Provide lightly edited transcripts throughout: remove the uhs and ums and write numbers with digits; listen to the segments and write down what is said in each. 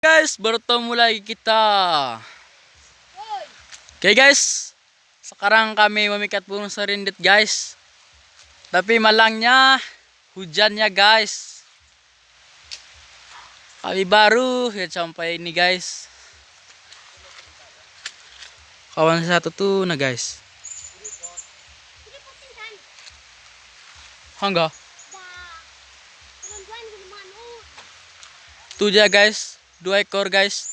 Guys, bertemu lagi kita. Oke guys, sekarang kami memikat burung serindit guys. Tapi malangnya hujannya guys. Kami baru ya sampai ini guys. Kawan satu tuh nah guys. Enggak. Tuh dia guys, 2 ekor guys.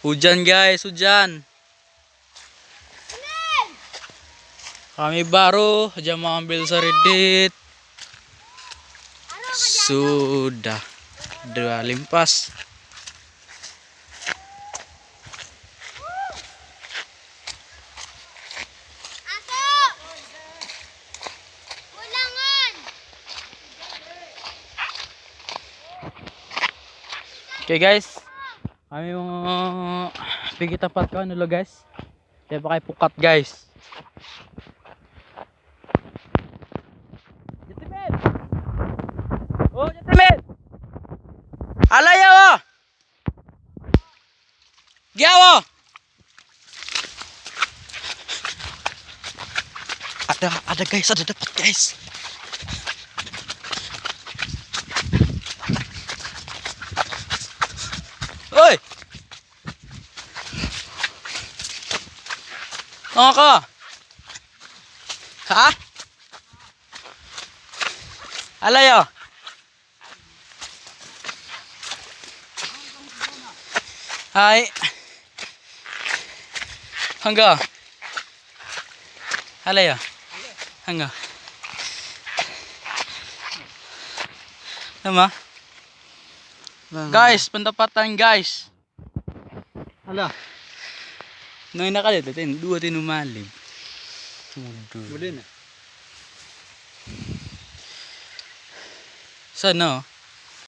Hujan guys, hujan. Kami baru aja mau ambil serindit. Sudah 2 limpas. Oke guys, kami mau pergi tempat kawan dulu guys. Dia pakai pukat guys. Jetimen. Oh jetimen. Ala ya wo. Giawo. Ada guys, ada dapat guys. Oi. Ngoko ka? Ha? Alayo. Hai. Hangga. Alayo. Hangga. Nama? Guys, pendapatan guys. Ala, Nung nakadito, 2 tinumalim. boleh na. Sana?